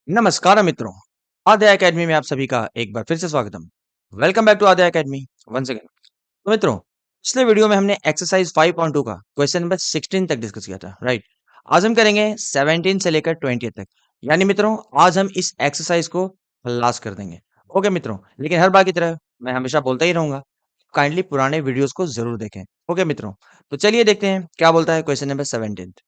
नमस्कार मित्रों, आद्या एकेडमी में आप सभी का एक बार फिर से स्वागतम। Welcome back to Aadya academy once again. तो मित्रों, पिछले वीडियो में हमने एक्सरसाइज 5.2 का क्वेश्चन नंबर 16 तक डिस्कस किया था, राइट? आज हम करेंगे 17 से लेकर 20 तक। यानी मित्रों, आज हम इस एक्सरसाइज को लास्ट कर देंगे। ओके मित्रों, लेकिन हर बार की तरह मैं हमेशा बोलता ही रहूंगा, काइंडली पुराने वीडियोस को जरूर देखें। ओके मित्रों, तो चलिए देखते हैं क्या बोलता है question number 17।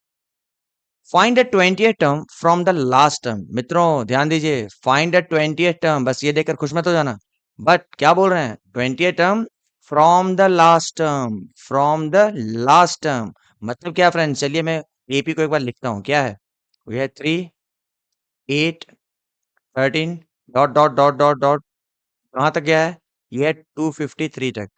Find the 20th term from the last term. मित्रों ध्यान दीजिए, फाइंड द 20th टर्म, बस ये देखकर खुश मत हो जाना। बट क्या बोल रहे हैं? 20th term from the last term, from the last term मतलब क्या फ्रेंड्स? चलिए मैं एपी को एक बार लिखता हूँ। क्या है? ये 3, 8, 13 dot dot dot dot dot कहाँ तक गया है? ये है 253 तक,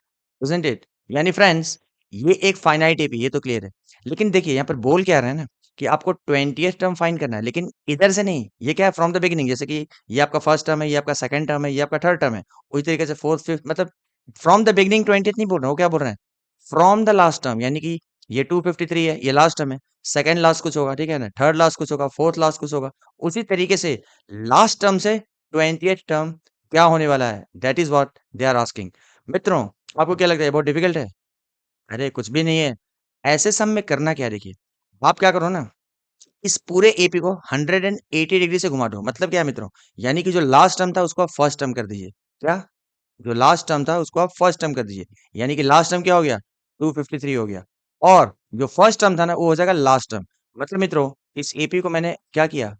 इज़न्ट इट? यानी फ्रेंड्स, ये एक फाइनाइट एपी, ये तो क्लियर है। लेकिन देखिए यहाँ पर बोल क्या रहा है ना, कि आपको 20th टर्म फाइंड करना है, लेकिन इधर से नहीं। ये क्या है? From the beginning. जैसे कि ये आपका फर्स्ट टर्म है, ये आपका सेकंड टर्म है, ये आपका थर्ड टर्म है। उसी तरीके से फोर्थ, फिफ्थ, मतलब फ्रॉम द बिगिनिंग 20th नहीं बोल रहे हैं। वो क्या बोल रहे हैं? फ्रॉम द लास्ट टर्म, यानी कि ये 253 है, ये लास्ट टर्म है। सेकंड लास्ट कुछ होगा, ठीक है ना? थर्ड लास्ट कुछ होगा, फोर्थ लास्ट कुछ होगा। उसी तरीके से लास्ट टर्म से 20th टर्म क्या होने वाला है? That is what they are asking. मित्रों, आपको क्या लगता है, बहुत डिफिकल्ट है? अरे कुछ भी नहीं है। ऐसे सम में करना क्या है, देखिए, आप क्या करो ना, इस पूरे एपी को 180 डिग्री से घुमा दो। मतलब क्या है मित्रों? यानी कि जो लास्ट टर्म था उसको आप फर्स्ट टर्म कर दीजिए। क्या? जो लास्ट टर्म था उसको आप फर्स्ट टर्म कर दीजिए। यानी कि लास्ट टर्म क्या हो गया? 253 हो गया। और जो फर्स्ट टर्म था ना, वो हो जाएगा लास्ट टर्म। मतलब मित्रों, इस एपी को मैंने क्या किया?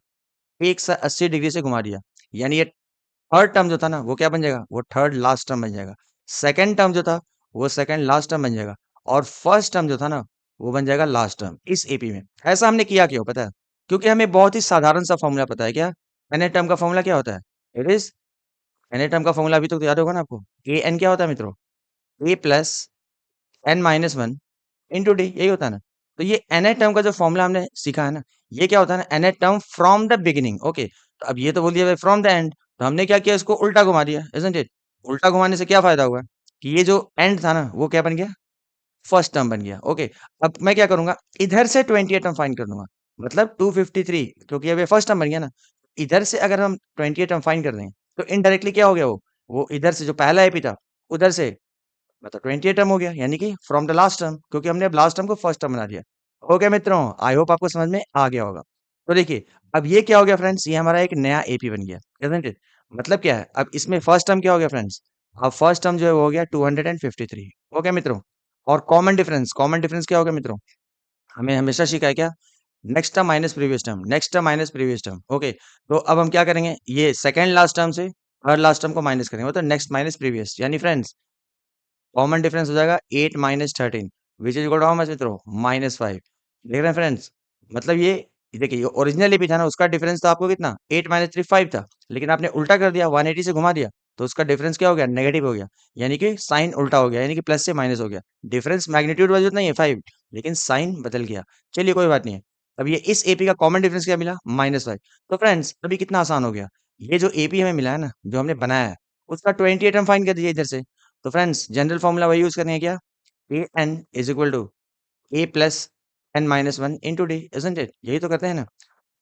180 डिग्री से घुमा दिया। यानी ये थर्ड टर्म जो था ना, वो क्या बन जाएगा? वो थर्ड लास्ट टर्म बन जाएगा। सेकंड टर्म जो था, वो सेकंड लास्ट टर्म बन जाएगा। और फर्स्ट टर्म जो था ना, वो बन जाएगा लास्ट टर्म इस एपी में। ऐसा हमने किया क्यों पता है? क्योंकि हमें बहुत ही साधारण सा फॉर्मूला पता है। क्या? एन टर्म का फॉर्मूला क्या होता है? इट इज, एन टर्म का फॉर्मूला अभी तो याद होगा ना आपको। ए एन क्या होता है मित्रों? A plus N minus one into D, यही होता है ना। तो ये एन टर्म का जो फॉर्मूला हमने सीखा है ना, ये क्या होता है ना? An term from the beginning. Okay, तो अब ये तो बोल दिया फ्रॉम द एंड, तो हमने क्या किया? इसको उल्टा घुमा दिया, इजंट इट? उल्टा घुमाने से क्या फायदा हुआ? कि ये जो एंड था ना, वो क्या बन गया? फर्स्ट टर्म बन गया। ओके, अब मैं क्या करूंगा? इधर से 20 टर्म फाइंड कर लूंगा। मतलब 253, क्योंकि अब ये फर्स्ट टर्म बन गया ना। इधर से अगर हम 20 टर्म फाइंड कर रहे हैं, तो इनडायरेक्टली क्या हो गया? वो इधर से जो पहला एपी था, उधर से मतलब 20 टर्म हो गया। यानी कि फ्रॉम द लास्ट टर्म, क्योंकि हमने अब लास्ट टर्म को फर्स्ट टर्म बना दिया। हो गया मित्रों? आई होप आपको समझ में आ गया होगा। तो देखिए, अब ये क्या हो गया फ्रेंड्स? ये हमारा एक नया एपी बन गया, isn't it? मतलब क्या है? अब इसमें फर्स्ट टर्म क्या हो गया फ्रेंड्स? अब फर्स्ट टर्म जो है वो हो गया 253। हो गया मित्रों? और कॉमन डिफरेंस क्या हो गया मित्रों? हमें हमेशा सीखा है क्या? Next term minus previous term, next term minus previous term. Okay, तो अब हम क्या करेंगे? ये सेकंड लास्ट टर्म से थर्ड लास्ट टर्म को माइनस करेंगे, मतलब नेक्स्ट माइनस प्रीवियस। यानी फ्रेंड्स, कॉमन डिफरेंस हो जाएगा 8 minus 13, which is equal to how much मित्रों? -5। देख रहे हैं फ्रेंड्स? मतलब ये देखिए, ओरिजिनल भी था ना, उसका डिफरेंस तो आपको कितना? 8 माइनस 3 5 था। लेकिन आपने उल्टा कर दिया, 180 से घुमा दिया, तो उसका डिफरेंस क्या हो गया? नेगेटिव हो गया। यानी कि साइन उल्टा हो गया, यानी कि प्लस से माइनस हो गया। डिफरेंस मैग्नीट्यूड वाइज उतना ही है 5, लेकिन साइन बदल गया। चलिए कोई बात नहीं है। अब ये इस एपी का कॉमन डिफरेंस क्या मिला? -5। तो फ्रेंड्स, अभी कितना आसान हो गया। ये जो एपी हमें मिला है ना, जो हमने बनाया है, उसका 28 हम फाइंड कर दीजिए इधर से। तो फ्रेंड्स, जनरल फॉर्मूला वही यूज करेंगे। क्या? A N is equal to A plus N minus one into D, isn't it? यही तो करते हैं ना।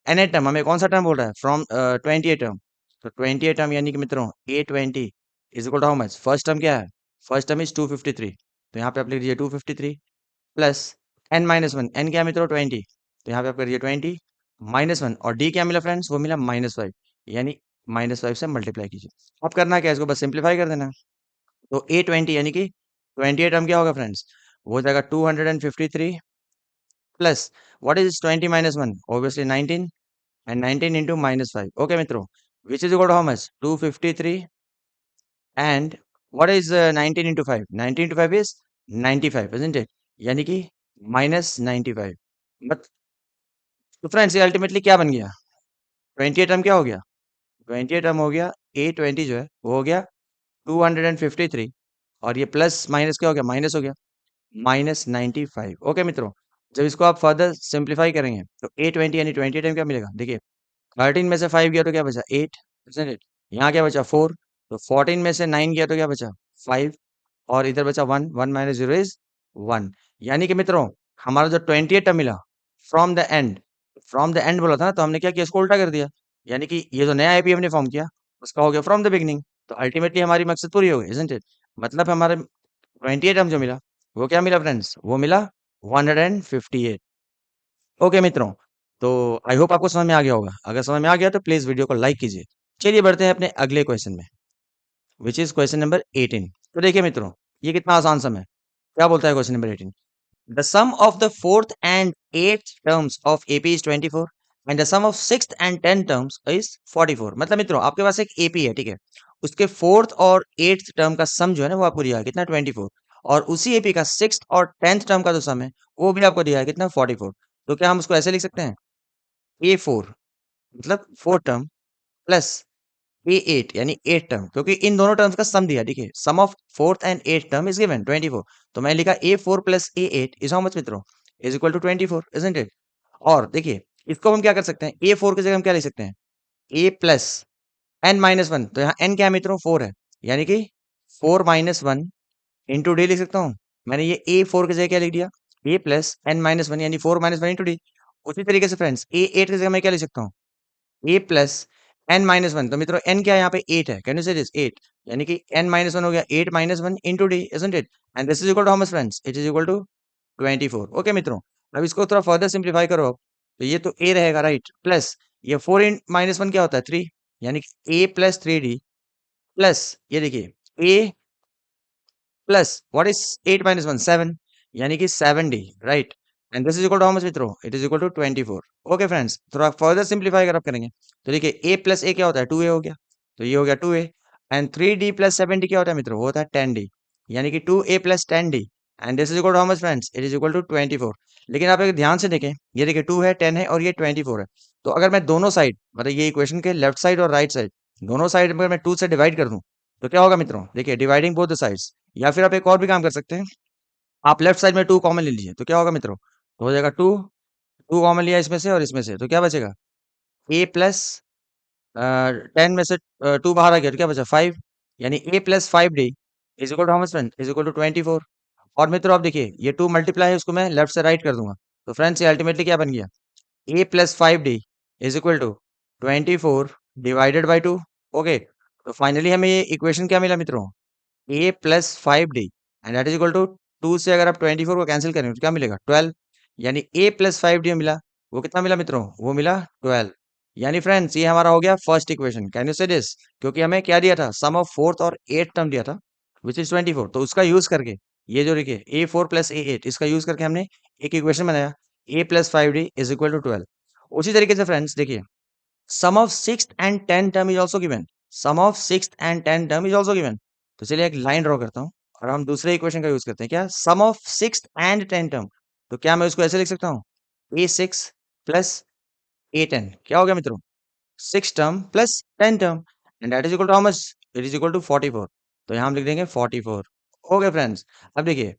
एन टर्म हमें कौन सा टर्म बोल रहा है? From 28 term. तो 28 टर्म यानी कि मित्रों A20 is equal to how much? First term क्या है? First term is 253। तो यहाँ पे आप लिख दीजिए 253 plus N minus one. N क्या है मित्रों? 20। तो यहाँ पे आप कर दीजिए 20 -1। और डी क्या मिला फ्रेंड्स? वो मिला -5। यानी -5 से मल्टीप्लाई कीजिए। अब करना क्या है? इसको बस सिंप्लीफाई कर देना। तो A20 यानी कि 28 टर्म क्या होगा फ्रेंड्स? वो हो जाएगा 253 plus what is 20 minus 1? Obviously 19, and 19 into -5। Okay मित्रों, which is equal to how much? 253 and what is 19 into 5? 19 into 5 is 95, isn't it? यानी कि -95। बट तो फ्रेंड्स, ये अल्टीमेटली क्या बन गया? 28 टर्म क्या हो गया? 28 टर्म हो गया A20 जो है वो हो गया 253, और ये प्लस माइनस क्या हो गया? माइनस हो गया, -95। ओके मित्रों, जब इसको आप फर्दर सिंप्लीफाई करेंगे, तो A20 यानी 20 टाइम क्या मिलेगा? देखिए, 13 में से 5 गया तो क्या बचा? 8, इजंट इट? यहाँ क्या बचा? 4। तो 14 में से 9 गया तो क्या बचा? 5। और इधर बचा 1, 1 माइनस 0 इज 1। यानी कि मित्रों, हमारा जो 28 टर्म मिला from the end, from the end बोला था ना, तो हमने क्या किया? इसको उल्टा कर दिया। यानी कि ये जो नया एपी हमने फॉर्म किया उसका हो गया फ्रॉम द बिगनिंग। तो अल्टीमेटली हमारी मकसद पूरी हो गई, इजंट इट? मतलब हमारे 28 हम जो मिला वो क्या मिला फ्रेंड्स, वो मिला 158। ओके मित्रों, तो आई होप आपको समझ में आ गया होगा। अगर समझ में आ गया तो प्लीज वीडियो को लाइक कीजिए। चलिए बढ़ते हैं अपने अगले क्वेश्चन में, विच इज क्वेश्चन नंबर 18। तो देखिए मित्रों, ये कितना आसान सम है। क्या बोलता है question number 18? The sum of the fourth and eighth terms of AP is 24 and the sum of sixth and tenth terms is 44। मतलब मित्रों आपके पास एक AP है, ठीक है, उसके फोर्थ और एट्थ टर्म का सम जो है ना वो आपको दिया है कितना 24, और उसी एपी का सिक्स्थ और टेंथ टर्म का जो सम है वो भी आपको दिया है कितना 44। तो क्या हम उसको ऐसे लिख सकते हैं, A4 मतलब फोर्थ टर्म प्लस A8 यानी एट टर्म, क्योंकि इन दोनों टर्म्स का सम दिया, ठीक है, sum of fourth and eight term is given 24। तो मैं लिखा A4 plus A8 is how much मित्रों, is equal to 24, isn't it? और देखिए इसको हम क्या कर सकते हैं, A4 की जगह हम क्या लिख सकते हैं, A प्लस n-1। तो यहाँ n क्या है मित्रों, 4 है, यानी कि 4 - 1 इंटू डी लिख सकता हूँ। मैंने ये A4 की जगह क्या लिख दिया, A प्लस n-1 यानी 4 - 1 इंटू डी। उसी तरीके से फ्रेंड्स A8 की जगह मैं क्या लिख सकता हूँ, A प्लस n-1। तो मित्रों n क्या है यहाँ पे 8 है, कैन यू से दिस 8, यानी कि n-1 हो गया 8 - 1 into D, isn't it? And this is equal to how much friends, it is equal to 24। Okay मित्रों, अब इसको थोड़ा फर्दर सिंप्लीफाई करो आप। तो ये तो a रहेगा, राइट, प्लस ये 4 इन -1 क्या होता है 3, यानी कि a प्लस 3d प्लस ये देखिए a प्लस व्हाट इज 8 - 1 7, यानी कि 7d, right? And this is equal to how much मित्रों, it is equal to 24। Okay friends, थोड़ा फर्दर सिंप्लीफाई अगर आप करेंगे तो देखिए a प्लस a क्या होता है 2a हो गया, तो ये हो गया 2a। And 3d plus 7d क्या होता है मित्रों, वो होता है 10d, यानी कि 2a plus 10d। And this is equal to how much friends, it is equal to 24। लेकिन आप एक ध्यान से देखें, ये देखिए 2 है, 10 है और ये 24 है। तो अगर मैं दोनों साइड मतलब ये इक्वेशन के लेफ्ट साइड और राइट साइड दोनों साइड अगर मैं 2 से डिवाइड कर दूं तो क्या होगा मित्रों, देखिए डिवाइडिंग बोथ द साइड्स। या फिर आप एक और भी काम कर सकते हैं, आप लेफ्ट साइड में 2 कॉमन ले लीजिए, तो क्या होगा मित्रों, तो हो जाएगा 2, 2 कॉमन लिया इसमें से और इसमें से, तो क्या बचेगा, a प्लस 10 में से 2 बाहर आ गया तो क्या बचा 5, यानी a plus 5d is equal to how much friend, is equal to 24। और मित्रों आप देखिए ये 2 मल्टीप्लाई है, उसको मैं लेफ्ट से राइट कर दूंगा, तो फ्रेंड्स ये अल्टीमेटली क्या बन गया, a plus 5d is equal to 24 divided by 2। Okay, तो फाइनली हमें ये इक्वेशन क्या मिला मित्रों, a plus 5d and that is equal to 2 से अगर आप 24 को कैंसिल करें तो क्या मिलेगा 12, यानी a प्लस 5d मिला, वो कितना मिला मित्रों, वो मिला 12। यानी फ्रेंड्स ये हमारा हो गया first equation, can you say this? क्योंकि हमें क्या दिया था, सम ऑफ फोर्थ और एट टर्म दिया था विच इज 24, तो उसका यूज करके ये जो देखिए A4 प्लस A8 इसका यूज करके हमने एक इक्वेशन बनाया, a plus 5d is equal to 12। उसी तरीके से फ्रेंड्स देखिए sum of sixth and tenth term is also given, sum of sixth and tenth term is also given. तो चलिए एक लाइन ड्रॉ करता हूँ और हम दूसरे इक्वेशन का यूज करते हैं, क्या, sum of sixth and tenth term. तो क्या मैं उसको ऐसे लिख सकता हूँ, A6 प्लस A10 क्या हो गया मित्रों, six term plus 10 term and that is equal to how much, it is equal to 44। तो यहाँ हम लिख देंगे 44। ओके फ्रेंड्स, अब देखिए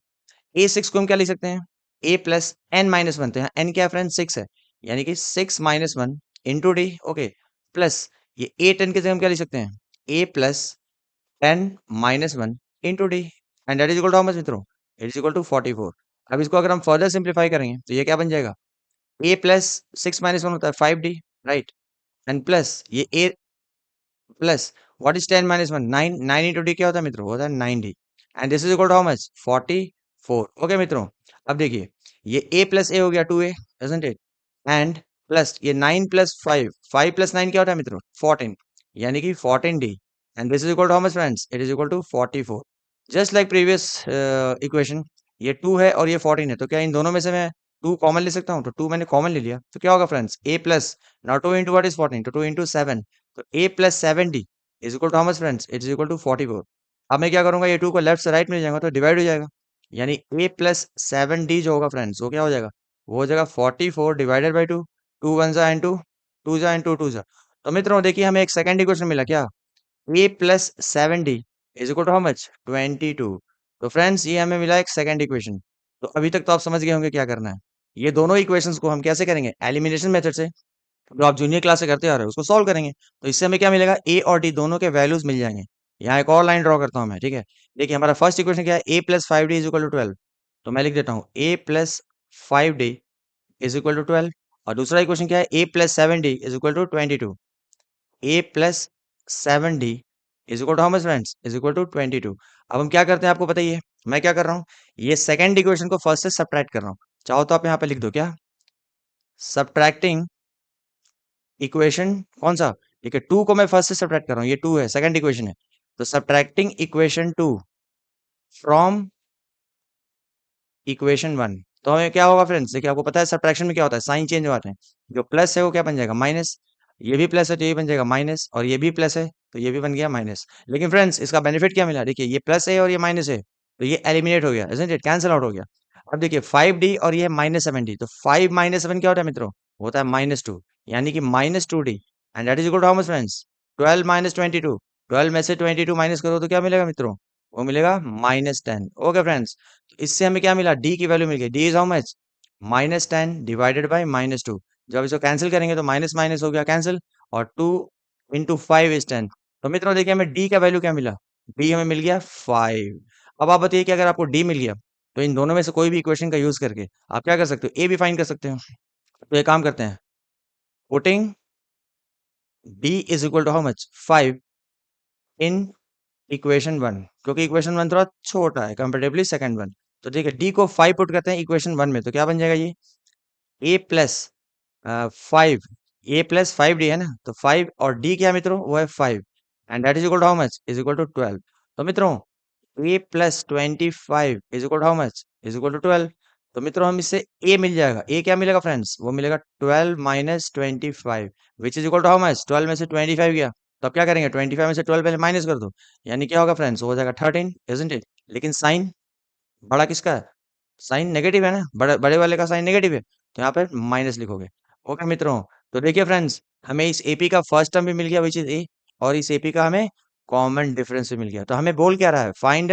A6 को हम क्या लिख सकते हैं, a प्लस n-1। तो यहाँ n क्या है फ्रेंड 6 है, यानी कि 6 - 1 इंटू डी। ओके, प्लस ये A10 की जगह हम क्या लिख सकते हैं, a plus 10 - 1 into D and that is equal to how much मित्रों, इट इज इक्वल टू 44। अब इसको अगर हम फर्दर सिंप्लीफाई करेंगे तो ये क्या बन जाएगा, a प्लस 6 - 1 होता है 5d, राइट? एंड प्लस ये a plus what is 10 - 1, 9, 9 into D क्या होता है मित्रों, वो होता है 9d and this is equal to how much 44। Okay मित्रों, अब देखिए ये a प्लस a हो गया 2a, isn't it? And plus ये 9 प्लस 5, 5 प्लस 9 क्या होता है मित्रों 14, यानी कि 14d and this is equal to how much friends, it is equal to 44। Just like previous equation, ये 2 है और ये 14 है, तो क्या इन दोनों में से मैं 2 कॉमन ले सकता हूँ, तो 2 मैंने कॉमन ले लिया, तो क्या होगा friends, a plus now 2 into what is 14, तो 2 इंटू 7, तो a plus 7d is equal to how much friends, it is equal to 44। अब मैं क्या करूंगा, ये 2 को लेफ्ट से राइट में ले जाऊंगा तो डिवाइड हो जाएगा, यानी a प्लस 7d जो होगा फ्रेंड्स वो क्या हो जाएगा, वो हो जाएगा 44 डिवाइडेड बाई 2, 2 1 जा एंड 2, 2 जा एंड 2 2 जा। तो मित्रों देखिए हमें एक सेकंड इक्वेशन मिला, क्या, a plus 7d is equal to how much 22। तो फ्रेंड्स ये हमें मिला एक सेकंड इक्वेशन। तो अभी तक तो आप समझ गए होंगे क्या करना है। ये दोनों इक्वेशंस को हम कैसे करेंगे, एलिमिनेशन मेथड से, जो आप जूनियर क्लास से करते आ रहे हो उसको सॉल्व करेंगे। तो इससे हमें क्या मिलेगा, ए और डी दोनों के वैल्यूज मिल जाएंगे। यहाँ एक और लाइन ड्रॉ करता हूँ मैं, ठीक है। देखिए हमारा फर्स्ट इक्वेशन क्या है, a plus 5d is equal to 12। तो मैं लिख देता हूँ a plus 5d is equal to 12। और दूसरा इक्वेशन क्या है, a plus 7d is equal to 22। A plus 7d is equal to how much friends, is equal to 22। अब हम क्या करते हैं आपको पता ही है, मैं क्या कर रहा हूँ, ये सेकंड इक्वेशन को फर्स्ट से सब्ट्रैक्ट कर रहा हूँ। चाहो तो आप यहाँ पे लिख दो क्या, सब्ट्रैक्टिंग इक्वेशन कौन सा, ठीक है, 2 को मैं फर्स्ट से सब्ट्रैक्ट कर रहा हूँ, ये 2 है, सेकंड इक्वेशन है, तो सब्ट्रैक्टिंग इक्वेशन 2 फ्रॉम इक्वेशन 1। तो हमें क्या होगा फ्रेंड्स, देखिए आपको पता है सब्ट्रैक्शन में क्या होता है, साइन चेंज हो जाते हैं। जो प्लस है वो क्या बन जाएगा, माइनस। ये भी प्लस है तो ये बन जाएगा माइनस, और ये भी प्लस है तो ये भी बन गया माइनस। लेकिन फ्रेंड्स इसका बेनिफिट क्या मिला, देखिए ये प्लस है और ये माइनस है, तो ये एलिमिनेट हो गया, इजंट इट, कैंसिल आउट हो गया। अब देखिए 5d और ये माइनस 7d, तो 5 माइनस 7 क्या होता है मित्रों, होता है -2, यानी कि -2d, and that is equal to how much friends, 12 minus 22। 12 में से 22 माइनस करो तो क्या मिलेगा मित्रों, वो मिलेगा -10। ओके फ्रेंड्स, इससे हमें क्या मिला, डी की वैल्यू मिल गई, D is how much, -10 divided by -2। जब इसको कैंसिल करेंगे तो माइनस माइनस हो गया कैंसिल, और 2 इंटू 5 इज 10। तो मित्रों देखिए हमें डी का वैल्यू क्या मिला, डी हमें मिल गया 5। अब आप बताइए कि अगर आपको डी मिल गया तो इन दोनों में से कोई भी इक्वेशन का यूज करके आप क्या कर सकते हो, ए भी फाइंड कर सकते हो। तो ये काम करते हैं, putting D is equal to how much, 5 in equation 1, क्योंकि इक्वेशन 1 थोड़ा छोटा है कंपेरेटिवली सेकंड वन। तो ठीक है, डी को 5 पुट करते हैं इक्वेशन 1 में, तो क्या बन जाएगा ये, ए प्लस 5, ए प्लस 5d है ना, तो 5 और डी क्या है मित्रों, वो है 5, and that is equal to how much, is equal to 12। तो मित्रों A plus 25 is equal to how much, is equal to 12। तो मित्रों हम इससे ए मिल जाएगा, ए क्या मिलेगा फ्रेंड्स, वो मिलेगा 12 minus 25 which is equal to how much, 12 में से 25 गया, तो अब क्या करेंगे, 25 में से 12 पहले माइनस कर दो, यानी क्या होगा फ्रेंड्स, वो हो जाएगा 13, इजंट इट। लेकिन साइन बड़ा किसका है, साइन नेगेटिव है ना, बड़े बड़े वाले का साइन नेगेटिव है, तो यहाँ पे माइनस लिखोगे। ओके मित्रों, तो देखिए फ्रेंड्स हमें इस एपी का फर्स्ट टर्म भी मिल गया विच इज ए, और इस एपी का हमें कॉमन डिफरेंस भी मिल गया। तो हमें बोल क्या रहा है, find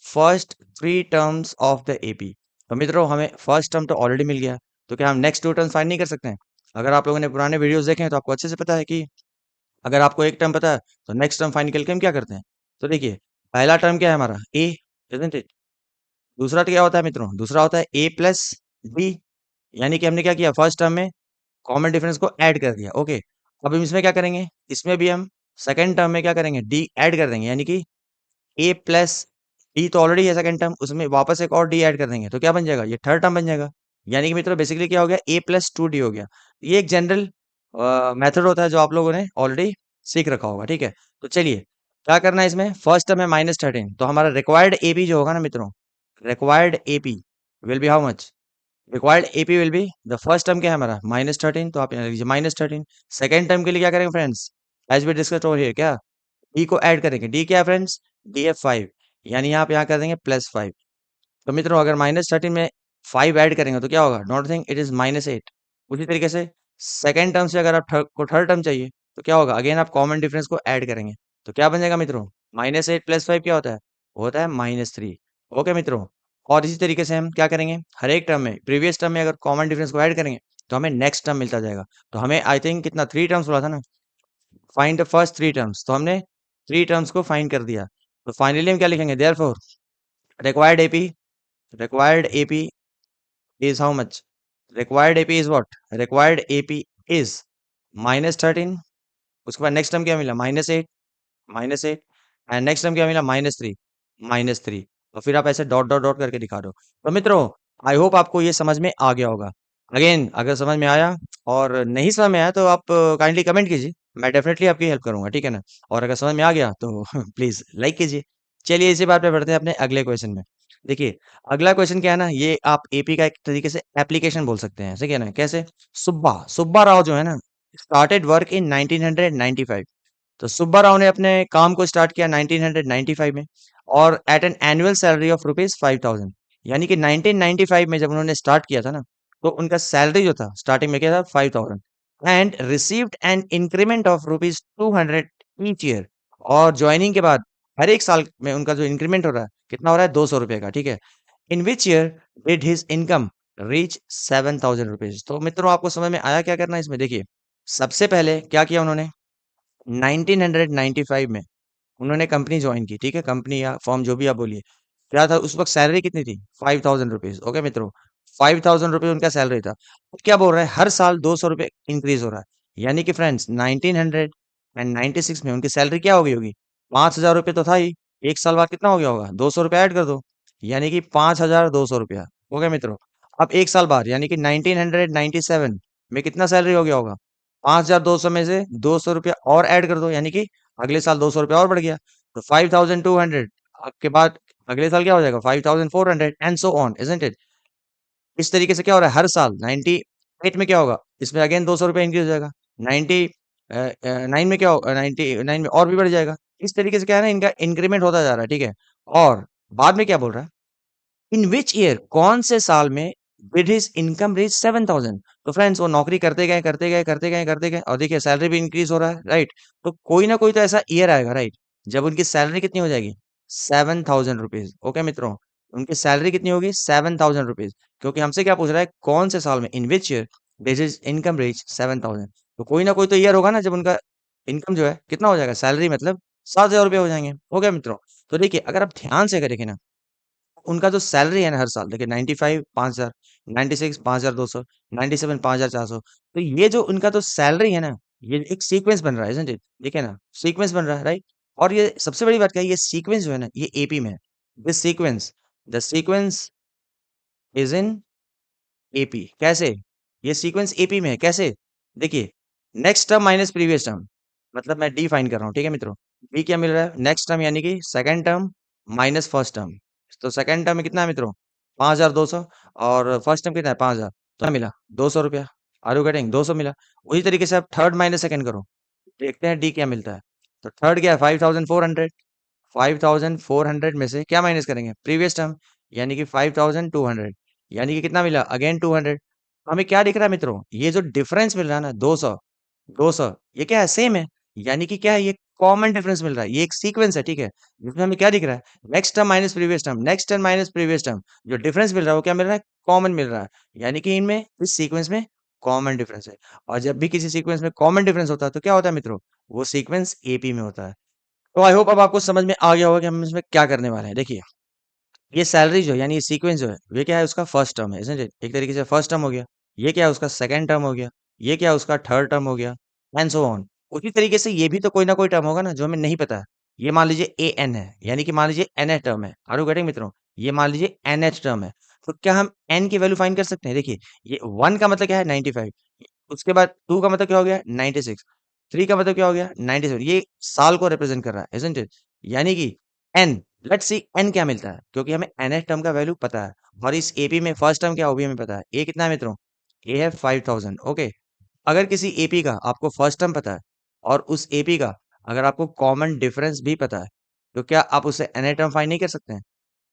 first 3 terms of the AP. तो मित्रों हमें फर्स्ट टर्म तो ऑलरेडी मिल गया, तो क्या हम नेक्स्ट 2 टर्म्स फाइंड नहीं कर सकते हैं। अगर आप लोगों ने पुराने वीडियोस देखे हैं तो आपको अच्छे से पता है कि अगर आपको एक टर्म पता है तो नेक्स्ट टर्म फाइंड करके हम क्या करते हैं। तो देखिए पहला टर्म क्या है हमारा, ए, दूसरा क्या होता है मित्रों, दूसरा होता है ए प्लस बी, यानी कि हमने क्या किया, फर्स्ट टर्म में कॉमन डिफरेंस को ऐड कर दिया। ओके, अब हम इसमें क्या करेंगे, इसमें भी हम सेकंड टर्म में क्या करेंगे, डी ऐड कर देंगे, यानी कि ए प्लस डी तो ऑलरेडी है सेकंड टर्म, उसमें वापस एक और डी ऐड कर देंगे, तो क्या बन जाएगा, ये थर्ड टर्म बन जाएगा। यानी कि मित्रों बेसिकली क्या हो गया, ए प्लस 2d हो गया। ये एक जनरल मेथड होता है जो आप लोगों ने ऑलरेडी सीख रखा होगा, ठीक है। तो चलिए क्या करना है, इसमें फर्स्ट टर्म है -13, तो हमारा रिक्वायर्ड एपी जो होगा ना मित्रों, required AP will be how much? Required AP will be the first term क्या है हमारा -13, तो आप यहाँ लीजिए -13। सेकेंड टर्म के लिए क्या करेंगे friends, as we discuss over here, क्या डी को ऐड करेंगे, डी क्या है फ्रेंड्स, डी है 5, यानी आप यहाँ कर देंगे +5। तो मित्रों अगर -13 में 5 ऐड करेंगे तो क्या होगा, डोंट थिंक इट इज -8। उसी तरीके से सेकेंड टर्म से अगर आप थर्ड टर्म चाहिए तो क्या होगा, अगेन आप कॉमन डिफरेंस को ऐड करेंगे, तो क्या बन जाएगा मित्रों, -8 + 5 क्या होता है, वो होता है -3। ओके मित्रों, और इसी तरीके से हम क्या करेंगे, हर एक टर्म में प्रीवियस टर्म में अगर कॉमन डिफरेंस को ऐड करेंगे तो हमें नेक्स्ट टर्म मिलता जाएगा। तो हमें आई थिंक कितना 3 टर्म्स बोला था ना, फाइंड द फर्स्ट 3 टर्म्स, तो हमने 3 टर्म्स को फाइंड कर दिया। तो फाइनली हम क्या लिखेंगे, therefore required AP, required AP is how much? Required AP is what? Required AP is -13। उसके बाद नेक्स्ट टर्म क्या मिला, -8, -8, एंड नेक्स्ट टर्म क्या मिला, -3, -3। तो फिर आप ऐसे डॉट डॉट डॉट करके दिखा दो। तो मित्रों आई होप आपको ये समझ में आ गया होगा। अगेन अगर समझ में आया और नहीं समझ में आया तो आप काइंडली कमेंट कीजिए, मैं डेफिनेटली आपकी हेल्प करूंगा, ठीक है ना। और अगर समझ में आ गया तो प्लीज लाइक कीजिए। चलिए इसी बात पे बढ़ते हैं अपने अगले क्वेश्चन में। देखिए अगला क्वेश्चन क्या है ना, ये आप एपी का एक तरीके से एप्लीकेशन बोल सकते हैं, ठीक है ना। कैसे, सुब्बा सुब्बा राव जो है ना, स्टार्टेड वर्क इन 1995। तो सुब्बा राव ने अपने काम को स्टार्ट किया 1995 में, और at an annual salary of ₹5000। यानी कि 1995 में जब उन्होंने स्टार्ट किया था ना, तो उनका सैलरी जो था स्टार्टिंग में क्या था, 5000, and received an increment of ₹200 each year. और ज्वाइनिंग के बाद हर एक साल में उनका जो इंक्रीमेंट हो रहा है कितना हो रहा है, ₹200 का, ठीक है। In which year did his income reach ₹7000। तो मित्रों आपको समझ में आया क्या करना है इसमें, देखिए सबसे पहले क्या किया उन्होंने, 1995 में उन्होंने कंपनी ज्वाइन की, ठीक है, कंपनी या फर्म जो भी आप बोलिए। क्या था उस वक्त सैलरी कितनी थी, ₹5000। ओके मित्रों, ₹5000 उनका सैलरी था। अब क्या बोल रहा है, हर साल ₹200 इंक्रीज हो रहा है। यानी कि फ्रेंड्स एंड 96 में उनकी सैलरी क्या हो गई होगी? 5,000 रुपये तो था ही। एक साल बाद कितना हो गया होगा? 200 रुपया ऐड कर दो, यानी कि 5,200 रुपया हो गया मित्रों। अब एक साल बाद यानी कि 1997 में कितना सैलरी हो गया होगा? 5,200 में से 200 रुपया और ऐड कर दो, यानी कि अगले साल 200 रुपया और बढ़ गया, तो 5,200 के बाद अगले साल क्या हो जाएगा? 5,400 and so on, isn't it? इस तरीके से क्या हो रहा है हर साल 98 में क्या होगा? इसमें अगेन 200 रुपये इंक्रीज हो जाएगा। 99 में क्या होगा? 99 में और भी बढ़ जाएगा। इस तरीके से क्या है ना, इनका इंक्रीमेंट होता जा रहा है, ठीक है। और बाद में क्या बोल रहा है? इन विच ईयर, कौन से साल में डिड हिज इनकम रीच 7,000? तो फ्रेंड्स वो नौकरी करते गए करते गए करते गए करते गए, और देखिए सैलरी भी इंक्रीज हो रहा है, राइट। तो कोई ना कोई तो ऐसा ईयर आएगा, राइट, जब उनकी सैलरी कितनी हो जाएगी? 7,000 रुपीज। ओके मित्रों, उनकी सैलरी कितनी होगी? 7,000 रुपीज। क्योंकि हमसे क्या पूछ रहा है? कौन से साल में, in which year did his income reach 7,000? तो कोई ना कोई तो ईयर होगा ना जब उनका इनकम जो है कितना हो जाएगा, सैलरी मतलब 7,000 रुपये हो जाएंगे। हो गया मित्रों। तो देखिए अगर आप ध्यान से अगर देखें ना, उनका जो सैलरी है ना हर साल, देखिए 95 5,000, 96 5,200, 97 5,400। तो ये जो उनका तो सैलरी है ना, ये एक सीक्वेंस बन रहा है, isn't it? देखिए ना, सीक्वेंस बन रहा है, राइट। और ये सबसे बड़ी बात क्या है, ये सीक्वेंस जो है ना, ये एपी में है। This sequence, the sequence is in AP. कैसे? ये सीक्वेंस एपी में है, कैसे? देखिए, next term minus previous term, मतलब मैं डी फाइन कर रहा हूँ, ठीक है मित्रों। डी क्या मिल रहा है? नेक्स्ट टर्म यानी कि second term minus first term. तो सेकंड टर्म में कितना है मित्रों? 5,200, और फर्स्ट टर्म कितना है? 5,000। तो क्या मिला? 200 रुपया। Are you getting? 200 मिला। उसी तरीके से आप थर्ड माइनस सेकंड करो, देखते हैं डी क्या मिलता है। तो थर्ड क्या है? 5,400। 5,400 में से क्या माइनस करेंगे? प्रीवियस टर्म, यानी कि 5,200, यानी कि कितना मिला? अगेन 200। हमें क्या दिख रहा है मित्रों? ये जो डिफरेंस मिल रहा है ना, 200, 200, ये क्या है? सेम है। यानी कि क्या है? ये कॉमन डिफरेंस मिल रहा है, ये एक सीक्वेंस है, ठीक है। जिसमें हमें क्या दिख रहा है? Next term minus previous term, next term minus previous term. जो डिफरेंस मिल रहा है वो क्या मिल रहा है? कॉमन मिल रहा है। यानी कि इनमें, इस सीक्वेंस में कॉमन डिफरेंस है। और जब भी किसी सीक्वेंस में कॉमन डिफरेंस होता है तो क्या होता है मित्रों? वो सीक्वेंस एपी में होता है। तो आई होप अब आपको समझ में आ गया होगा कि हम इसमें क्या करने वाले हैं। देखिए, ये सैलरी जो है, यानी ये सीक्वेंस जो है, ये क्या है? उसका फर्स्ट टर्म है, isn't it? एक तरीके से फर्स्ट टर्म हो गया। ये क्या है? उसका सेकंड टर्म हो गया। ये क्या है? उसका थर्ड टर्म हो गया, एंड सो ऑन। उसी तरीके से ये भी तो कोई ना कोई टर्म होगा ना जो हमें नहीं पता है। ये मान लीजिए ए एन है, यानी कि मान लीजिए एन एच टर्म है। आर यू गेटिंग मित्रों? ये मान लीजिए एन एच टर्म है। तो क्या हम एन की वैल्यू फाइंड कर सकते हैं? देखिए, ये वन का मतलब क्या है? 95। उसके बाद टू का मतलब क्या हो गया? 96। थ्री का मतलब क्या हो गया? 97। ये साल को रिप्रेजेंट कर रहा है, isn't it? यानी कि एन, लेट्स सी एन क्या मिलता है, क्योंकि हमें एनएच टर्म का वैल्यू पता है। और इस एपी में फर्स्ट टर्म क्या, वो भी हमें पता है। ए कितना है मित्रों? ए है 5,000। ओके, अगर किसी एपी का आपको फर्स्ट टर्म पता है, और उस एपी का अगर आपको कॉमन डिफरेंस भी पता है, तो क्या आप उसे एनएच टर्म फाइंड नहीं कर सकते हैं?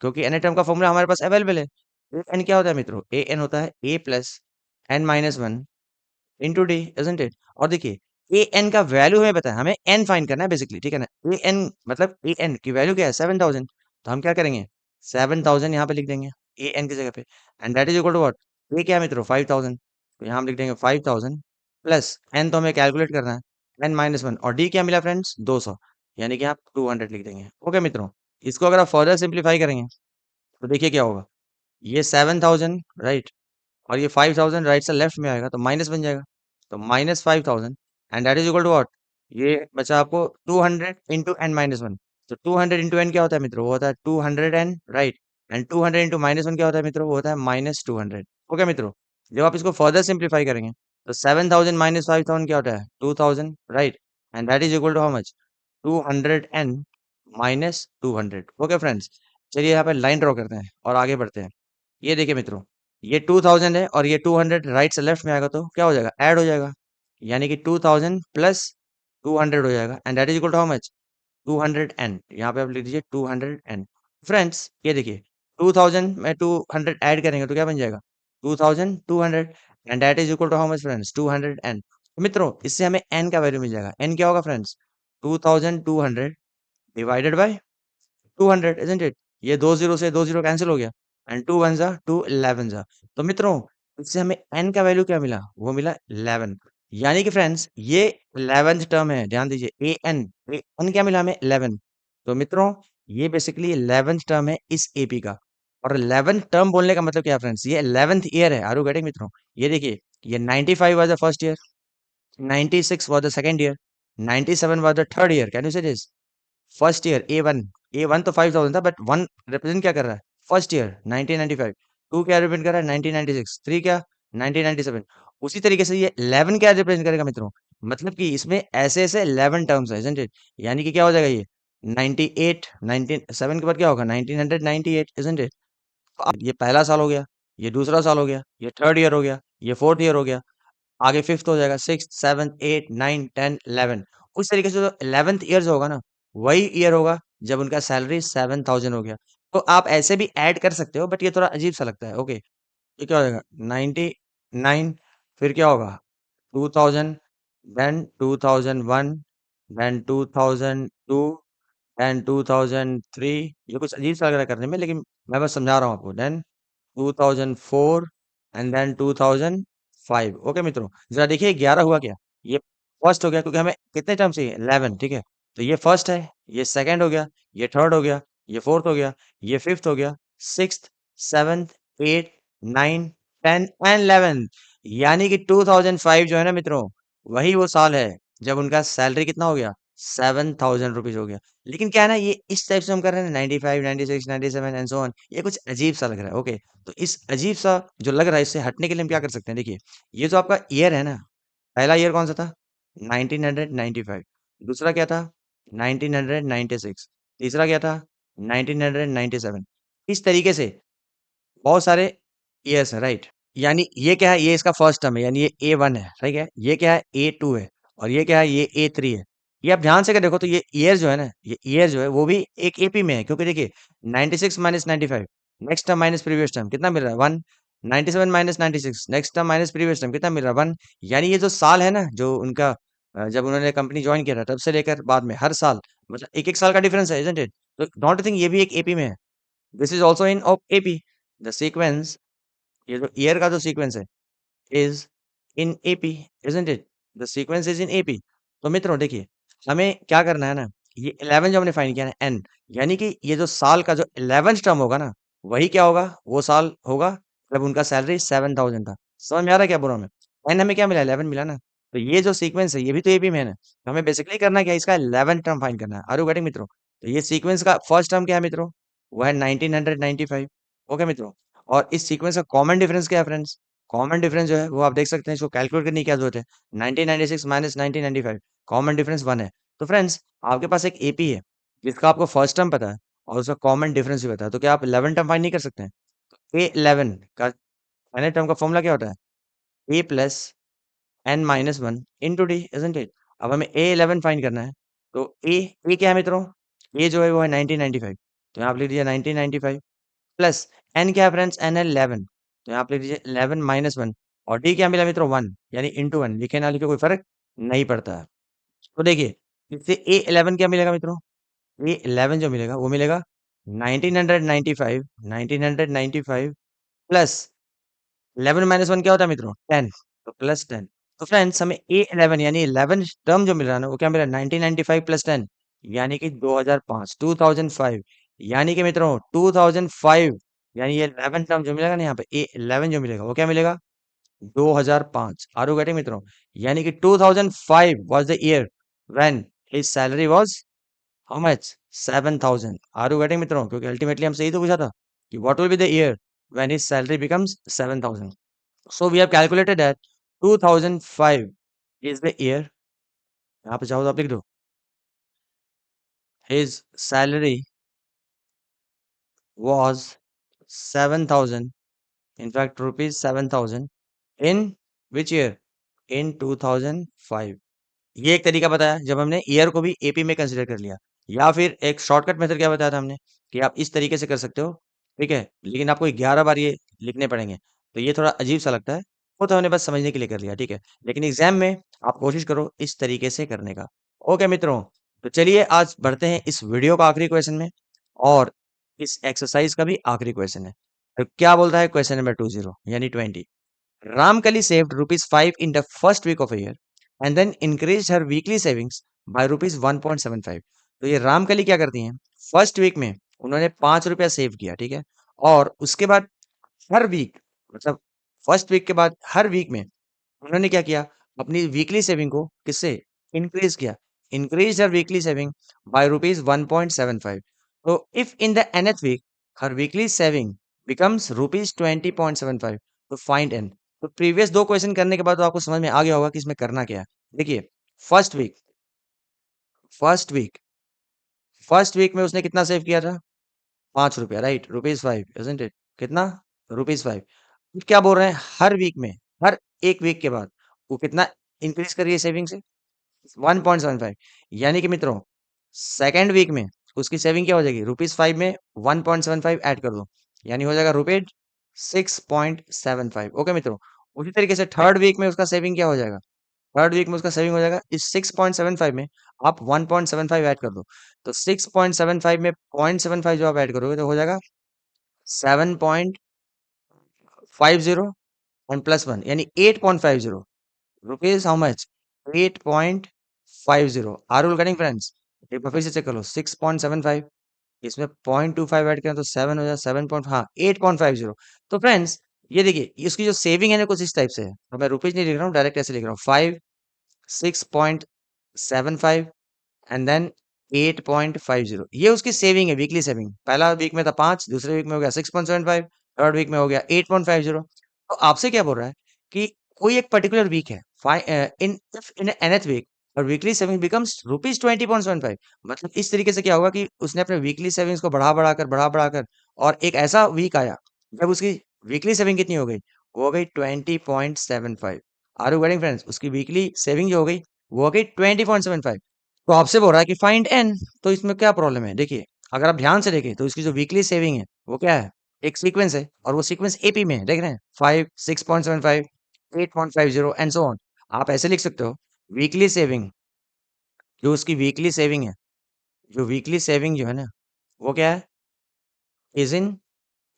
क्योंकि एनएच टर्म का फॉर्मूला हमारे पास अवेलेबल है। ए एन क्या होता है मित्रों? ए एन होता है A plus N minus one into D, isn't it? और देखिए, ए एन का वैल्यू हमें पता है, हमें एन फाइंड करना है बेसिकली, ठीक है ना। ए एन मतलब ए एन की वैल्यू क्या है? 7,000। तो हम क्या करेंगे? 7,000 यहाँ पे लिख देंगे ए एन की जगह पे, and that is equal to what? A क्या है मित्रों? 5,000। तो यहाँ हम लिख देंगे 5,000 प्लस एन, तो हमें कैलकुलेट करना है, एन माइनस वन, और डी क्या मिला फ्रेंड्स? 200, यानी कि आप 200 लिख देंगे। ओके मित्रों, इसको अगर आप फर्दर सिंप्लीफाई करेंगे तो देखिए क्या होगा। ये 7,000, राइट, और ये 5,000 राइट से लेफ्ट में आएगा तो माइनस बन जाएगा। तो minus 5,000 and that is equal to what? ये बचा आपको 200 इंटू एन माइनस वन। तो 200 इंटू एन क्या होता है मित्रों? वो होता है 200 n, right. And 200 into minus one क्या होता है मित्रों? वो होता है माइनस 200। ओके मित्रों, जब आप इसको फर्दर सिंप्लीफाई करेंगे तो 7,000 माइनस 5,000 क्या होता है? 2,000, right. And that is equal to how much? 200 n minus 200। Okay friends, चलिए यहाँ पे लाइन ड्रॉ करते हैं और आगे बढ़ते हैं। ये देखिए मित्रों, ये 2000 है और ये 200 राइट से लेफ्ट में आएगा तो क्या हो जाएगा? ऐड हो जाएगा, यानी कि 2000 प्लस 200 हो जाएगा, and that is equal to how much? 200 n. यहाँ पे आप लिख दीजिए 200 एन। फ्रेंड्स ये देखिए, 2000 में 200 ऐड करेंगे तो क्या बन जाएगा? 2200, and that is equal to how much friends? 200 n. मित्रों इससे हमें एन का वैल्यू मिल जाएगा। एन क्या होगा friends? 2200 divided by 200, isn't it? ये 2 ज़ीरो से 2 ज़ीरो कैंसल हो गया, एंड 2 वन ज़ा 2 11 ज़ा। तो मित्रों इससे हमें n का वैल्यू क्या मिला? वो मिला 11। यानी कि फ्रेंड्स ये 11th टर्म है, ध्यान दीजिए। ए एन क्या मिला हमें? 11। तो मित्रों ये बेसिकली 11th टर्म है इस एपी का। और 11th टर्म बोलने का मतलब क्या है फ्रेंड्स? ये 11th ईयर है। आर यू गेटिंग मित्रों? ये देखिए, ये 95 was the first year, 96 was the second year, 97 was the third year, can you say this? First year A one तो 5000 था, बट वन रिप्रेजेंट क्या कर रहा है? First year 1995। टू क्या रिप्रेजेंट कर रहा है? 1996। थ्री क्या? 1997। उसी तरीके से ये 11 क्या रिप्रेजेंट करेगा मित्रों? मतलब कि इसमें ऐसे ऐसे 11 टर्म्स है, isn't it? यानी कि क्या हो जाएगा ये? 98, 19 7 के बाद क्या होगा? 1998, isn't it? तो अब ये पहला साल हो गया, ये दूसरा साल हो गया, ये थर्ड ईयर हो गया, ये फोर्थ ईयर हो गया, आगे फिफ्थ हो जाएगा, सिक्स, सेवन्थ, एट, नाइन, 10, 11। उस तरीके से जो 11th ईयर जो होगा ना, वही ईयर होगा जब उनका सैलरी 7000 हो गया। तो आप ऐसे भी ऐड कर सकते हो, बट ये थोड़ा अजीब सा लगता है। ओके, ये क्या हो जाएगा? 99, फिर क्या होगा? 2000, देन 2001, देन 2002, देन 2003। ये कुछ अजीब सा लग रहा है करने में, लेकिन मैं बस समझा रहा हूँ आपको। Then 2004 and then 2005। ओके मित्रों, जरा देखिए 11 हुआ क्या? ये फर्स्ट हो गया, क्योंकि हमें कितने टर्म चाहिए? 11, ठीक है। तो ये फर्स्ट है, ये सेकंड हो गया, ये थर्ड हो गया, ये फोर्थ हो गया, ये फिफ्थ हो गया, sixth, seventh, eight, nine, 10 and 11। यानी कि 2005 जो है ना मित्रों, वही वो साल है जब उनका सैलरी कितना हो गया? 7000 रुपीज हो गया। लेकिन क्या है ना, ये इस टाइप से हम कर रहे हैं 95, 96, 97 एंड सो ऑन, ये कुछ अजीब सा लग रहा है। ओके, तो इस अजीब सा जो लग रहा है, इससे हटने के लिए हम क्या कर सकते हैं? देखिए, ये जो आपका ईयर है ना, पहला ईयर कौन सा था? 1995। दूसरा क्या था? 1996। तीसरा क्या था? 1997। इस तरीके से बहुत सारे ईयर्स हैं, राइट? यानी ये क्या है? ये इसका फर्स्ट टर्म है, यानी ये A1 है, ठीक है? ये क्या है? A2 है, और ये क्या है? ये A3 है। ये आप ध्यान से अगर देखो तो ये ईयर जो है ना, ये ईयर जो है वो भी एक एपी में है, क्योंकि देखिए 96 minus 95, next term minus previous term, कितना मिल रहा है? 1। 97 minus 96, next term minus previous term, कितना मिल रहा है? 1। यानी ये जो साल है ना, जो उनका जब उन्होंने कंपनी ज्वाइन किया था तब से लेकर बाद में हर साल, मतलब एक एक साल का डिफरेंस है, isn't it? तो डोंट थिंक ये भी एक एपी में है? This is also in AP. The sequence, ये जो ईयर का जो सीक्वेंस है, is in AP, isn't it? The sequence is in AP. तो मित्रों देखिए, हमें क्या करना है ना, ये 11 जो हमने फाइंड किया ना, एन, यानी कि ये जो साल का जो 11th टर्म होगा ना, वही क्या होगा? वो साल होगा जब उनका सैलरी 7000 था। समझ में आ रहा है क्या बोल रहा हूँ मैं? एन हमें क्या मिला? 11 मिला ना। तो ये जो सीक्वेंस है, ये भी तो एपी में है ना। तो हमें बेसिकली करना क्या है? इसका 11th टर्म फाइंड करना है। आर यू गेटिंग मित्रों? तो ये सीक्वेंस का फर्स्ट टर्म क्या है मित्रों? वो है 1995। ओके मित्रों, और इस सीक्वेंस का कॉमन डिफरेंस क्या है फ्रेंड्स? कॉमन डिफरेंस जो है वो आप देख सकते हैं, इसको कैलकुलेट करने की क्या जरूरत है? 1996 माइनस 1995, कॉमन डिफरेंस 1 है। तो फ्रेंड्स, आपके पास एक एपी है जिसका आपको फर्स्ट टर्म पता है और उसका कॉमन डिफरेंस भी पता है, तो क्या आप 11 टर्म फाइंड नहीं कर सकते हैं? ए 11 का फाइनल टर्म का फॉर्मूला क्या होता है? A plus N minus one into D, isn't it? अब हमें ए 11 फाइंड करना है। तो ए क्या है मित्रों? ए जो है वो है 1995, तो यहाँ आप लिख दीजिए 1995 प्लस एन क्या है फ्रेंड्स? एन है 11, तो यहाँ आप लिख दीजिए 11 माइनस वन, और डी क्या मिला मित्रों? 1, यानी इंटू वन। लिखे ना लिखे कोई फर्क नहीं पड़ता है। तो देखिए, इससे ए 11 क्या मिलेगा मित्रों? ए 11 जो मिलेगा वो मिलेगा 1995, 1995 प्लस 11 माइनस वन क्या होता है मित्रों? 10, तो प्लस 10। तो फ्रेंड्स, हमें ए 11 यानी 11 टर्म जो मिल रहा है ना, वो क्या मिला? 1995 प्लस 10, यानी कि 2005, 2005। यानी कि मित्रों 2005, यानी ये 11 टर्म जो मिलेगा ना, यहाँ पे ए 11 जो मिलेगा वो क्या मिलेगा? 2005। आर यू गेटिंग मित्रों? यानी कि 2005 was the year when his salary was how much? 7000। Are you getting मित्रों? क्योंकि अल्टीमेटली हमसे यही तो पूछा था कि what will be the year when his salary becomes 7000। So we have calculated that 2005 is the year. यहाँ पे चाहो तो आप लिख दो, his salary was 7000, in fact rupees 7000 in which year? In 2005। ये एक तरीका बताया जब हमने ईयर को भी एपी में कंसीडर कर लिया। या फिर एक शॉर्टकट मेथड क्या बताया था हमने, कि आप इस तरीके से कर सकते हो, ठीक है, लेकिन आपको 11 बार ये लिखने पड़ेंगे, तो ये थोड़ा अजीब सा लगता है। वो तो हमने बस समझने के लिए कर लिया, ठीक है, लेकिन एग्जाम में आप कोशिश करो इस तरीके से करने का। ओके मित्रों, तो चलिए आज बढ़ते हैं इस वीडियो का आखिरी क्वेश्चन में, और इस एक्सरसाइज का भी आखिरी क्वेश्चन है। तो क्या बोलता है क्वेश्चन नंबर 20 यानी 20? Ramkali saved rupees 5 in the first week of a year and then increased her weekly savings by rupees 1.75। तो ये रामकली क्या करती हैं? फर्स्ट वीक में उन्होंने 5 रुपया सेव किया, ठीक है, और उसके बाद हर वीक, मतलब फर्स्ट वीक के बाद हर वीक में उन्होंने क्या किया? अपनी वीकली सेविंग को किससे इंक्रीज किया? increased her weekly saving by rupees 1.75. So if in the nth week her weekly saving becomes rupees 20.75, तो फाइंड एन। तो प्रीवियस दो क्वेश्चन करने के बाद तो आपको समझ में आ गया होगा कि इसमें करना क्या है। देखिए, first week first week first week में उसने कितना सेव किया था? 5 रुपया, राइट, रुपीज 5, इजंट इट? कितना? रुपीज 5। क्या बोल रहे हैं? हर वीक में, हर एक वीक के बाद वो कितना इंक्रीज करिए सेविंग से? 1.75। यानी कि मित्रों, सेकेंड वीक में उसकी सेविंग क्या हो जाएगी? रुपीज 5 में 1.75 ऐड कर दो, यानी हो जाएगा रुपीज 6.75। ओके मित्रों, उसी तरीके से थर्ड वीक में उसका सेविंग क्या हो जाएगा? थर्ड वीक में उसका सेविंग हो जाएगा, इस 6.75 में आप 1.75 ऐड कर दो, तो 6.75 में 0.75 जो आप ऐड करोगे तो हो जाएगा 7.50 एंड +1 यानी 8.50 rupees. How much? 8.50। Are you getting friends? एक बार फिर से चेक कर लो, 6.75 इसमें 0.25 ऐड करें तो 7 हो जाए, 7 पॉइंट, हाँ 8.50। तो फ्रेंड्स, ये देखिए इसकी जो सेविंग है ना कुछ इस टाइप से है। तो मैं रुपीज नहीं लिख रहा हूँ, डायरेक्ट ऐसे लिख रहा हूँ, 5 6.75 एंड देन 8.50। ये उसकी सेविंग है, वीकली सेविंग। पहला वीक में था 5, दूसरे वीक में हो गया 6.75, थर्ड वीक में हो गया 8.50। तो आपसे क्या बोल रहा है कि कोई एक पर्टिकुलर वीक है, इन इन nth वीक और वीकली सेविंग बिकम्स रुपीज 20.75। मतलब इस तरीके से क्या होगा कि उसने अपने वीकली सेविंग्स को बढ़ा बढ़ाकर और एक ऐसा वीक आया जब उसकी वीकली सेविंग कितनी हो गई? वो हो गई 20.75। Are you getting friends? उसकी वीकली सेविंग जो हो गई वो हो गई 20.75। तो आपसे बोल रहा है कि फाइंड एन। तो इसमें क्या प्रॉब्लम है? देखिए, अगर आप ध्यान से देखें तो इसकी जो वीकली सेविंग है वो क्या है? एक सीक्वेंस है और वो सीक्वेंस एपी में है, देख रहे हैं? 5 6.75 8.50 एंड सो ऑन। आप ऐसे लिख सकते हो, वीकली सेविंग, जो उसकी वीकली सेविंग है, जो वीकली सेविंग जो है ना, वो क्या है? Is in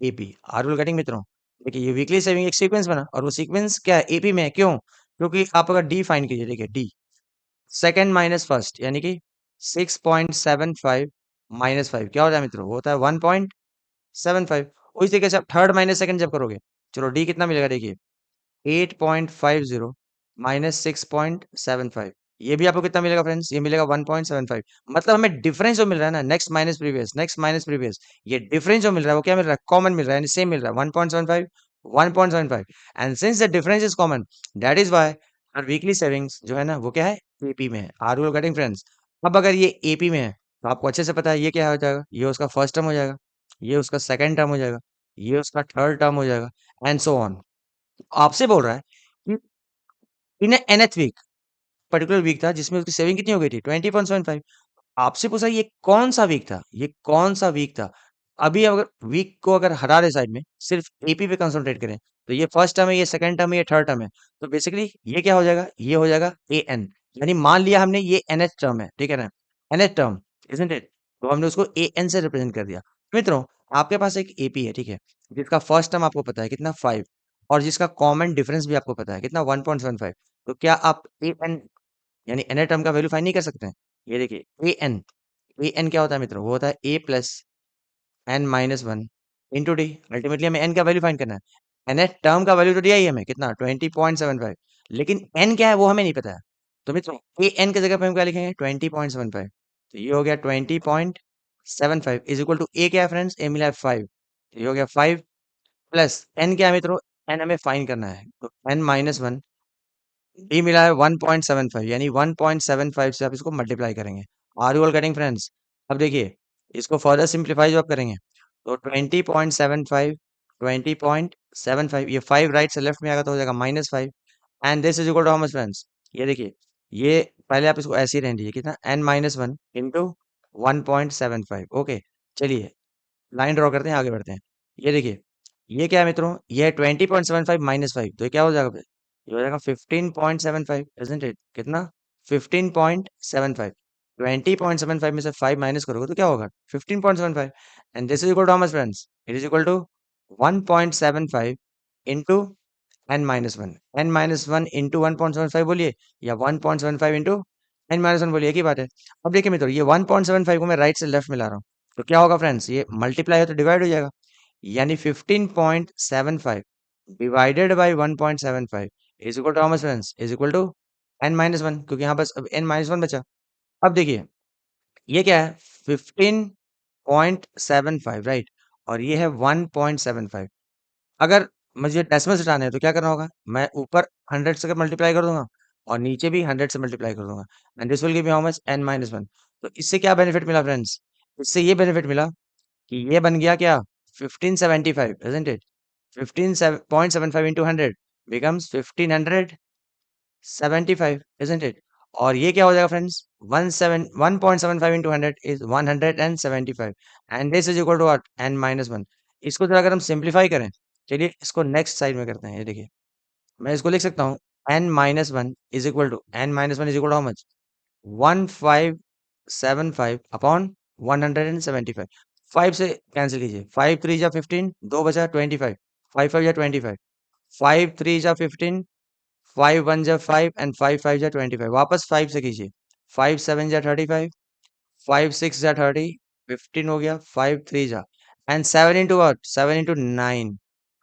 AP. Are you getting मित्रों? देखिए, ये वीकली सेविंग एक सीक्वेंस बना और वो सीक्वेंस क्या है? एपी में है। क्यों? क्योंकि आप अगर डी फाइंड कीजिए, देखिए डी, सेकंड माइनस फर्स्ट यानी कि 6.75 माइनस 5 क्या होता है मित्रों? वो होता है 1.75। उसी तरीके से आप थर्ड माइनस सेकंड जब करोगे, चलो डी कितना मिलेगा? देखिए 8.50 माइनस 6.75, ये भी आपको कितना मिलेगा फ्रेंड्स? ये मिलेगा 1.75। मतलब हमें डिफरेंस जो मिल रहा है ना, नेक्स्ट माइनस प्रीवियस, ये डिफरेंस जो मिल रहा है वो क्या मिल रहा है? कॉमन मिल रहा है, यानी सेम मिल रहा है, 1.75 1.75। And since the difference is common, that is why our weekly savings जो है ना वो क्या है? एपी में है। Are you getting friends? अब अगर ये एपी में है तो आपको अच्छे से पता है ये क्या हो जाएगा? ये उसका फर्स्ट टर्म हो जाएगा, ये उसका सेकंड टर्म हो जाएगा, ये उसका थर्ड टर्म हो जाएगा एंड सो ऑन। आपसे बोल रहा है कि इन nth वीक, पर्टिकुलर वीक था जिसमें उसकी सेविंग कितनी हो गई थी? 20.75। आपसे पूछा ये कौन-सा वीक था? ये कौन-सा वीक था? अभी अगर वीक को अगर हटा दें साइड में, सिर्फ एपी पे कंसंट्रेट करें, तो ये फर्स्ट टर्म है, ये सेकंड टर्म है, ये थर्ड टर्म है। तो बेसिकली ये क्या हो जाएगा? ये हो जाएगा एएन। यानी मान लिया हमने ये nth टर्म है, ठीक है ना? nth term, isn't it? तो हमने उसको एएन से रिप्रेजेंट कर दिया। मित्रों, आपके पास एक एपी है, ठीक है? जिसका फर्स्ट टर्म आपको पता है कितना? 5, और जिसका कॉमन डिफरेंस भी आपको पता है कितना? 1.75। तो क्या आप एएन यानी nth टर्म का वैल्यू फाइंड नहीं कर सकते हैं? ये देखिए एएन, एएन क्या होता है मित्रों? वो होता है A plus N minus one into D. Ultimately हमें एन का वैल्यू फाइंड करना है। nth टर्म का वैल्यू तो दिया ही है हमें कितना? 20.75। लेकिन एन क्या है वो हमें नहीं पता है। तो मित्रों ए एन की जगह पे हम क्या लिखेंगे? 20.75। तो ये हो गया 20.75 इज इक्वल टू ए क्या है फ्रेंड्स? ए मिला है 5, तो ये हो गया 5 प्लस एन क्या है मित्रों? एन हमें फाइंड करना है, तो एन माइनस वन, डी मिला है 1.75, यानी 1.75 से आप इसको मल्टीप्लाई करेंगे। Are you all getting friends? अब देखिए, इसको फर्दर सिंप्लीफाई जो आप करेंगे तो 20.75 20.75, ये 5 राइट से लेफ्ट में आएगा तो हो जाएगा -5 and this is equal to how much friends? ये देखिए, ये पहले आप इसको ऐसे ही रहने दीजिए, कितना? n-1 into 1.75। ओके, चलिए लाइन ड्रॉ करते हैं, आगे बढ़ते हैं। ये देखिए, ये क्या है मित्रों? ये है 20.75 -5, तो ये क्या हो जाएगा फिर? ये हो जाएगा 15.75, इज़न्ट इट? कितना? 15.75। 20.75 में से 5 माइनस करोगे तो क्या होगा? 15.75 and this is equal to how much friends? It is equal to 1.75 into n-1। n-1 into 1.75 बोलिए, या 1.75 इंटू n-1 बोलिए, एक ही बात है। अब देखिए मित्रों, ये 1.75 को मैं राइट से लेफ्ट में ला रहा हूँ, तो क्या होगा फ्रेंड्स? ये मल्टीप्लाई है तो डिवाइड हो जाएगा, यानी 15.75 divided by 1.75 is equal to how much friends? Is equal to n-1, क्योंकि यहाँ बस अब n-1 बचा। अब देखिए, ये क्या है 15.75 राइट और ये है 1.75। अगर मुझे डेसिमल्स हटाने हैं तो क्या करना होगा? मैं ऊपर 100 से मल्टीप्लाई कर दूँगा और नीचे भी 100 से मल्टीप्लाई कर दूँगा and this will give me how much n-1। तो इससे क्या बेनिफिट मिला फ्रेंड्स? इससे ये बेनिफिट मिला कि ये बन गया क्या 1575 isn't it? 15.75 into 100 becomes 1575 isn't it? और ये क्या हो जाएगा friends 1.75 into 100 is 175 and this is equal to what n-1। इसको जरा अगर हम सिंप्लीफाई करें, चलिए इसको नेक्स्ट साइड में करते हैं। ये देखिए मैं इसको लिख सकता हूँ n-1 is equal to n-1 is equal to how much 1575 upon 175। 5 से कैंसिल कीजिए, 5 3 जा 15, 2 बचा 25, 5 5 जा 25, 5 3 जा 15, 5 1 जा 5 एंड 5 5 जा 25। वापस 5 से कीजिए, 5 7 जा 35, 5 6 जा 30, 15 हो गया, 5 3 जा and 7 into what 7 into 9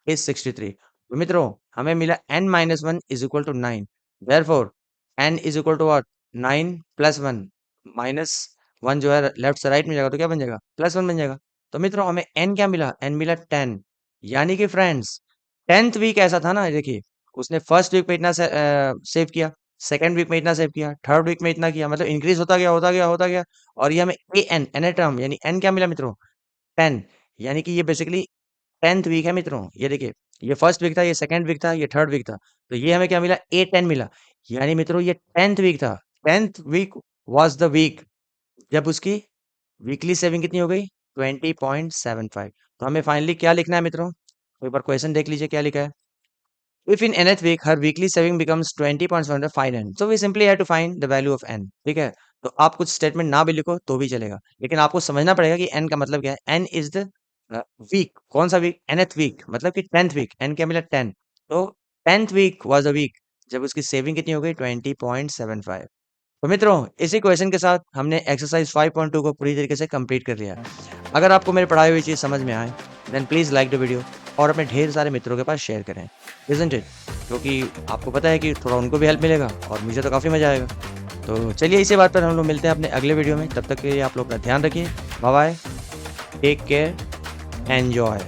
is 63। तो मित्रों हमें मिला n-1 is equal to 9, therefore n is equal to what 9 plus 1 minus 1 जो है लेफ्ट से राइट में जाएगा तो क्या बन जाएगा प्लस 1 बन जाएगा। तो मित्रों हमें n क्या मिला? n मिला 10। यानी कि फ्रेंड्स 10th वीक ऐसा था ना, देखिए उसने फर्स्ट वीक में इतना सेव किया, सेकंड वीक में इतना सेव किया, थर्ड वीक में इतना किया, मतलब इंक्रीज होता गया होता गया होता गया और ये हमें एन टर्म यानी n क्या मिला मित्रों 10। यानी कि ये बेसिकली 10th वीक है मित्रों। ये देखिए ये फर्स्ट वीक था, ये सेकंड वीक था, ये थर्ड वीक था। तो ये हमें क्या मिला A10 मिला। यानी मित्रों ये 10th वीक था। 10th week was the week जब उसकी वीकली सेविंग कितनी हो गई 20.75। तो हमें फाइनली क्या लिखना है मित्रों? तो एक बार क्वेश्चन देख लीजिए क्या लिखा है। If in nth week her weekly saving becomes 20.75, find n। So we simply have to find the value of n। ठीक है? तो आप कुछ स्टेटमेंट ना भी लिखो तो भी चलेगा। लेकिन आपको समझना पड़ेगा कि n का मतलब क्या है? n is the week. कौन सा वीक? nth वीक मतलब कि 10th वीक। n क्या मिला 10। तो 10th week was the week जब उसकी सेविंग कितनी हो गई 20.75। तो मित्रों इसी क्वेश्चन के साथ हमने एक्सरसाइज 5.2 को पूरी तरीके से कंप्लीट कर लिया है। अगर आपको मेरी पढ़ाई हुई चीज़ समझ में आए then please like the video और अपने ढेर सारे मित्रों के पास शेयर करें, इज़न्ट इट? क्योंकि आपको पता है कि थोड़ा उनको भी हेल्प मिलेगा और मुझे तो काफ़ी मज़ा आएगा। तो चलिए इसी बात पर हम लोग मिलते हैं अपने अगले वीडियो में। तब तक के लिए आप लोग का ध्यान रखिए। Bye bye, take care, enjoy.